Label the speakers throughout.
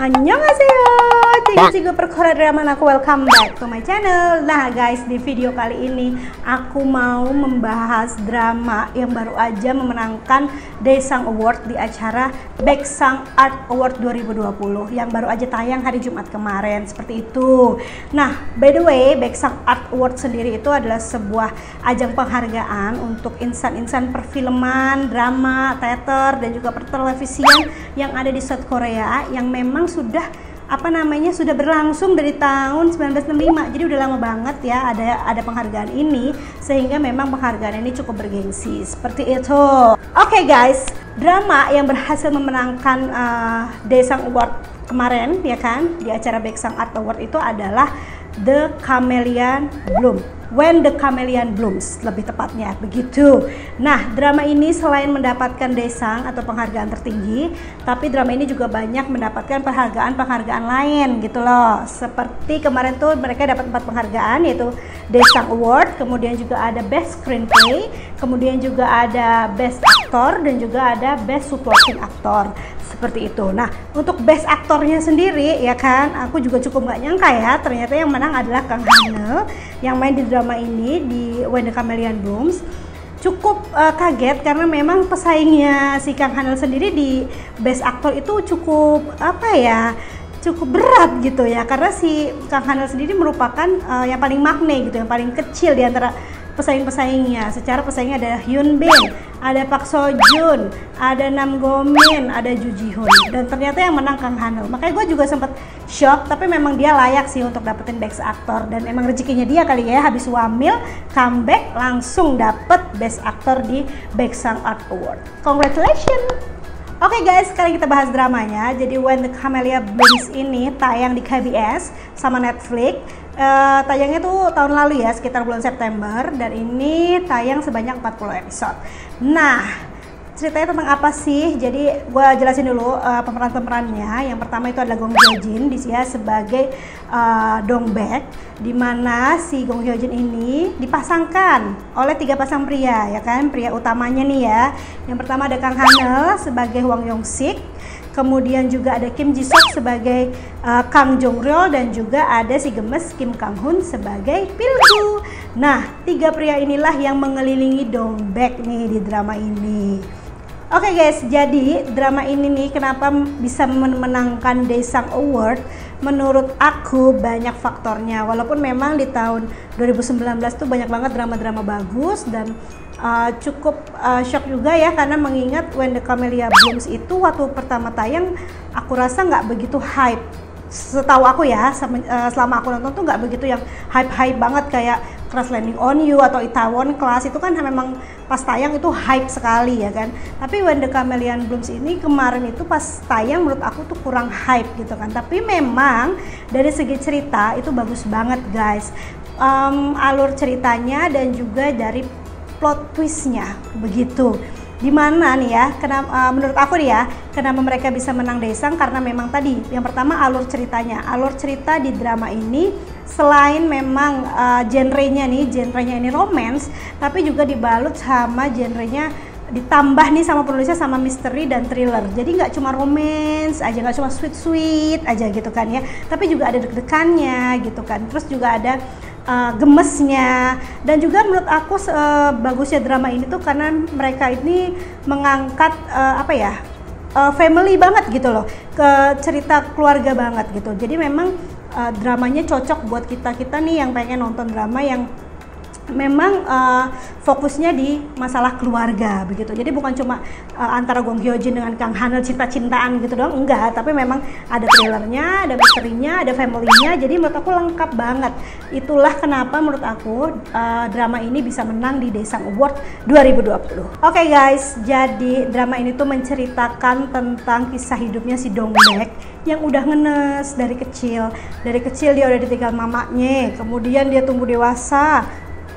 Speaker 1: Annyeonghaseyo, cigu-cigu perkara drama aku, welcome back to my channel. Nah guys, di video kali ini aku mau membahas drama yang baru aja memenangkan Daesang Award di acara Baeksang Art Award 2020 yang baru aja tayang hari Jumat kemarin, seperti itu. Nah, by the way, Baeksang Art Award sendiri itu adalah sebuah ajang penghargaan untuk insan-insan perfilman, drama, teater, dan juga pertelevisian yang ada di South Korea yang memang sudah sudah berlangsung dari tahun 1965. Jadi udah lama banget ya ada penghargaan ini, sehingga memang penghargaan ini cukup bergengsi seperti itu. Oke guys, drama yang berhasil memenangkan Daesang Award kemarin ya kan di acara Baeksang Art Award itu adalah The Chameleon Bloom. When the Chameleon Blooms, lebih tepatnya begitu. Nah, drama ini selain mendapatkan Daesang atau penghargaan tertinggi, tapi drama ini juga banyak mendapatkan penghargaan lain gitu loh. Seperti kemarin tuh mereka dapat 4 penghargaan, yaitu Daesang Award, kemudian juga ada Best Screenplay, kemudian juga ada Best Actor, dan juga ada Best Supporting Actor. Seperti itu. Nah, untuk best aktornya sendiri ya kan, aku juga cukup gak nyangka ya, ternyata yang menang adalah Kang Hanel yang main di drama ini di When the Chameleon Blooms. Cukup kaget karena memang pesaingnya si Kang Hanel sendiri di best aktor itu cukup cukup berat gitu ya, karena si Kang Hanel sendiri merupakan yang paling magne gitu, yang paling kecil di antara pesaing-pesaingnya. Secara pesaingnya ada Hyun Bin, ada Park Seo Joon, ada Nam Go Min, ada Ju Ji Hoon, dan ternyata yang menang Kang Hanel. Makanya gue juga sempat shock, tapi memang dia layak sih untuk dapetin Best Actor, dan emang rezekinya dia kali ya, habis wamil comeback langsung dapet Best Actor di Baeksang Art Award. Congratulations. Oke guys, sekarang kita bahas dramanya. Jadi When the Chameleon Blooms ini tayang di KBS sama Netflix. Tayangnya tuh tahun lalu ya, sekitar bulan September, dan ini tayang sebanyak 40 episode. Nah, ceritanya tentang apa sih? Jadi gue jelasin dulu pemeran-pemerannya. Yang pertama itu adalah Gong Hyo Jin, dia sebagai Dong Baek, dimana si Gong Hyo Jin ini dipasangkan oleh 3 pasang pria ya kan, pria utamanya nih ya. Yang pertama ada Kang Hanel sebagai Hwang Yong Sik, kemudian juga ada Kim Ji Sok sebagai Kang Jong Ryol, dan juga ada si gemes Kim Kang Hun sebagai Pilgu. Nah, 3 pria inilah yang mengelilingi Dong Baek nih di drama ini. Oke guys, jadi drama ini nih kenapa bisa memenangkan Daesang Award? Menurut aku banyak faktornya. Walaupun memang di tahun 2019 tuh banyak banget drama-drama bagus, dan cukup shock juga ya, karena mengingat When the Chameleon Blooms itu waktu pertama tayang aku rasa nggak begitu hype. Setahu aku ya, selama aku nonton tuh nggak begitu yang hype banget kayak Crash Landing on You atau Itaewon Class. Itu kan memang pas tayang itu hype sekali ya kan. Tapi When the Chameleon Blooms ini kemarin itu pas tayang menurut aku tuh kurang hype gitu kan. Tapi memang dari segi cerita itu bagus banget guys. Alur ceritanya dan juga dari plot twistnya begitu. Dimana nih ya, menurut aku nih ya, kenapa mereka bisa menang Daesang, karena memang tadi yang pertama alur ceritanya. Alur cerita di drama ini selain memang genrenya ini romance, tapi juga dibalut sama genrenya, ditambah nih sama penulisnya sama misteri dan thriller. Jadi nggak cuma romance aja, nggak cuma sweet aja gitu kan ya, tapi juga ada deg-degannya gitu kan. Terus juga ada gemesnya, dan juga menurut aku bagusnya drama ini tuh karena mereka ini mengangkat family banget gitu loh, ke cerita keluarga banget gitu. Jadi memang dramanya cocok buat kita nih yang pengen nonton drama yang memang fokusnya di masalah keluarga begitu. Jadi bukan cuma antara Gong Hyo Jin dengan Kang Hanel cinta-cintaan gitu doang, enggak, tapi memang ada thrillernya, ada misterinya, ada familynya. Jadi menurut aku lengkap banget. Itulah kenapa menurut aku drama ini bisa menang di Daesang Award 2020. Oke guys, jadi drama ini tuh menceritakan tentang kisah hidupnya si Dong Baek yang udah ngenes dari kecil. Dari kecil dia udah ditinggal mamanya, kemudian dia tumbuh dewasa,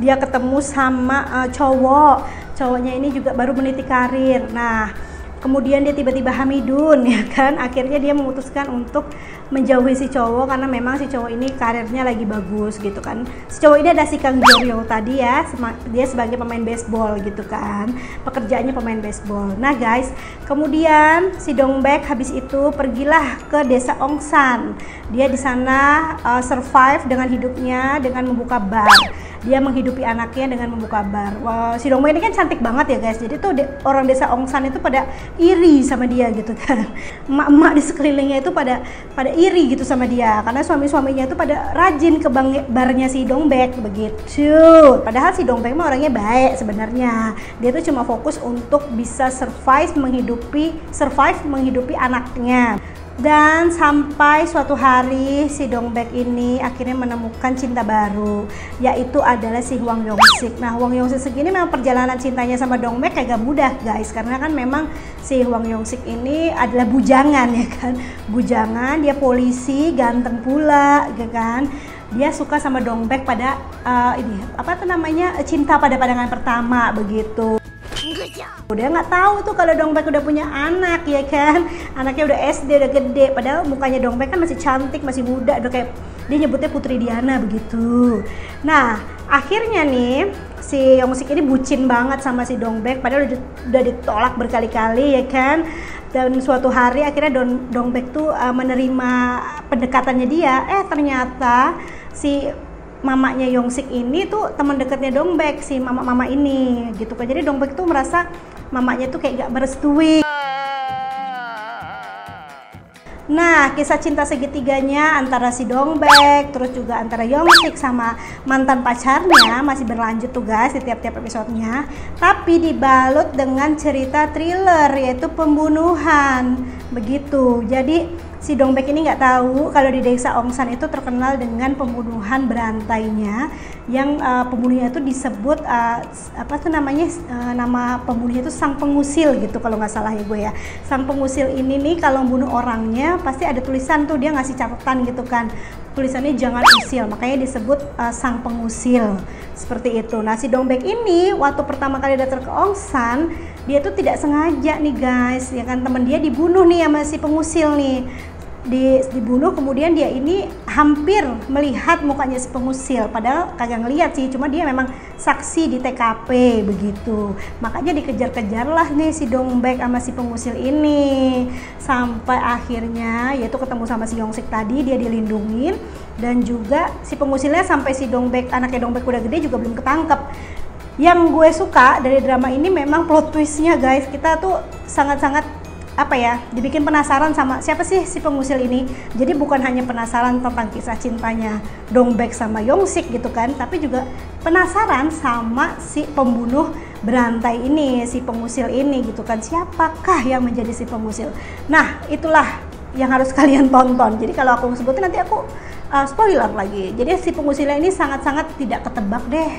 Speaker 1: dia ketemu sama cowoknya ini juga baru meniti karir. Nah, kemudian dia tiba-tiba hamidun ya kan. Akhirnya dia memutuskan untuk menjauhi si cowok karena memang si cowok ini karirnya lagi bagus gitu kan. Si cowok ini ada si Kang Joryo tadi ya, dia sebagai pemain baseball gitu kan, pekerjaannya pemain baseball. Nah guys, kemudian si Dongbek habis itu pergilah ke desa Ongsan. Dia di sana survive dengan hidupnya dengan membuka bar. Dia menghidupi anaknya dengan membuka bar. Wah, si Dongbek ini kan cantik banget ya guys. Jadi tuh orang desa Ongsan itu pada iri sama dia gitu kan. Emak-emak di sekelilingnya itu pada iri gitu sama dia karena suami-suaminya itu pada rajin ke barnya si Dongbek begitu. Padahal si Dongbek mah orangnya baik sebenarnya. Dia tuh cuma fokus untuk bisa survive menghidupi anaknya. Dan sampai suatu hari si Dongbek ini akhirnya menemukan cinta baru, yaitu adalah si Hwang Yong-sik. Nah, Hwang Yong-sik ini memang perjalanan cintanya sama Dongbek kagak mudah guys, karena kan memang si Hwang Yong-sik ini adalah bujangan ya kan. Bujangan, dia polisi, ganteng pula ya kan. Dia suka sama Dongbek pada cinta pada pandangan pertama begitu. Udah nggak tahu tuh kalau Dongbek udah punya anak ya kan, anaknya udah SD udah gede, padahal mukanya Dongbek kan masih cantik, masih muda, udah kayak dia nyebutnya Putri Diana begitu. Nah akhirnya nih si Yong-sik ini bucin banget sama si Dongbek, padahal udah ditolak berkali-kali ya kan. Dan suatu hari akhirnya Dongbek tuh menerima pendekatannya dia. Ternyata si mamanya Yong-sik ini tuh teman dekatnya Dongbek, si mama ini gitu kan. Jadi Dongbek tuh merasa mamanya tuh kayak gak merestui. Nah, kisah cinta segitiganya antara si Dongbek terus juga antara Yong-sik sama mantan pacarnya masih berlanjut tuh guys di tiap-tiap episodenya, tapi dibalut dengan cerita thriller yaitu pembunuhan begitu. Jadi si Dongbek ini nggak tahu kalau di desa Ongsan itu terkenal dengan pembunuhan berantainya, yang pembunuhnya itu disebut nama pembunuhnya itu sang pengusil gitu kalau nggak salah ya gue ya. Sang pengusil ini nih kalau bunuh orangnya pasti ada tulisan tuh, dia ngasih catatan gitu kan, tulisannya jangan usil, makanya disebut sang pengusil seperti itu. Nah si Dongbek ini waktu pertama kali datang ke Ongsan, dia tuh tidak sengaja nih guys ya kan, temen dia dibunuh nih sama si pengusil nih, dibunuh. Kemudian dia ini hampir melihat mukanya si pengusil, padahal kagak ngeliat sih, cuma dia memang saksi di TKP begitu. Makanya dikejar-kejar lah nih si Dongbek sama si pengusil ini, sampai akhirnya yaitu ketemu sama si Yong-sik tadi, dia dilindungin. Dan juga si pengusilnya sampai si Dongbek, anaknya Dongbek udah gede juga belum ketangkep. Yang gue suka dari drama ini memang plot twistnya guys, kita tuh sangat-sangat dibikin penasaran sama siapa sih si pengusil ini. Jadi bukan hanya penasaran tentang kisah cintanya Dongbek sama Yong-sik gitu kan, tapi juga penasaran sama si pembunuh berantai ini, si pengusil ini gitu kan, siapakah yang menjadi si pengusil. Nah itulah yang harus kalian tonton. Jadi kalau aku sebutin nanti aku spoiler lagi. Jadi si pengusilnya ini sangat-sangat tidak ketebak deh.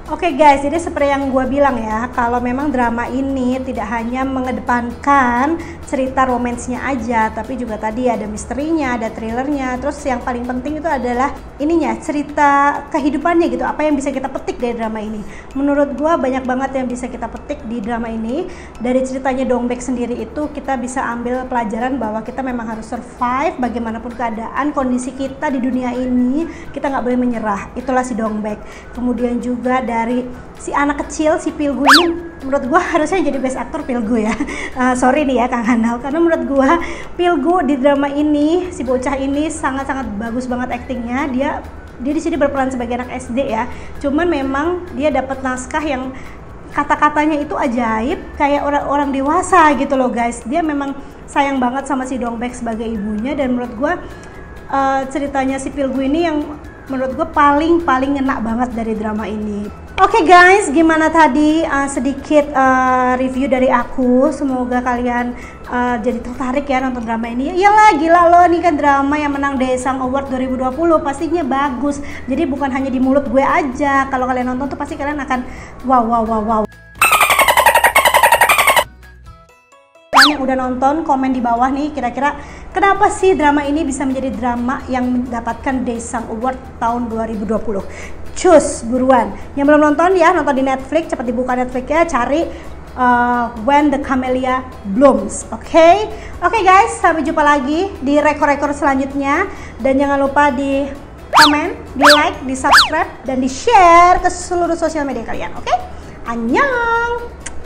Speaker 1: Oke guys, jadi seperti yang gue bilang ya, kalau memang drama ini tidak hanya mengedepankan cerita romansnya aja, tapi juga tadi ada misterinya, ada thrillernya, terus yang paling penting itu adalah ininya, cerita kehidupannya gitu, apa yang bisa kita petik dari drama ini. Menurut gue banyak banget yang bisa kita petik di drama ini. Dari ceritanya Dongbek sendiri itu kita bisa ambil pelajaran bahwa kita memang harus survive bagaimanapun keadaan, kondisi kita di dunia ini, kita nggak boleh menyerah. Itulah si Dongbek. Kemudian juga dari si anak kecil, si Pilgu ini menurut gua harusnya jadi best aktor Pilgu ya. Sorry nih ya Kang Hanal, karena menurut gua Pilgu di drama ini, si bocah ini sangat-sangat bagus banget aktingnya. Dia di sini berperan sebagai anak SD ya. Cuman memang dia dapat naskah yang kata-katanya itu ajaib, kayak orang dewasa gitu loh guys. Dia memang sayang banget sama si Dongbek sebagai ibunya, dan menurut gua ceritanya si Pilgu ini yang menurut gue paling ngena banget dari drama ini. Oke guys, gimana tadi sedikit review dari aku. Semoga kalian jadi tertarik ya nonton drama ini. Iyalah gila loh, ini kan drama yang menang Daesang Award 2020, pastinya bagus. Jadi bukan hanya di mulut gue aja, kalau kalian nonton tuh pasti kalian akan wow. Yang udah nonton, komen di bawah nih kira-kira kenapa sih drama ini bisa menjadi drama yang mendapatkan Daesang Award tahun 2020. Cus buruan, yang belum nonton ya, nonton di Netflix, cepat dibuka Netflix ya, cari When the Camellia Blooms. Oke guys, sampai jumpa lagi di rekor-rekor selanjutnya, dan jangan lupa di komen, di like, di subscribe, dan di share ke seluruh sosial media kalian. Oke, annyeong.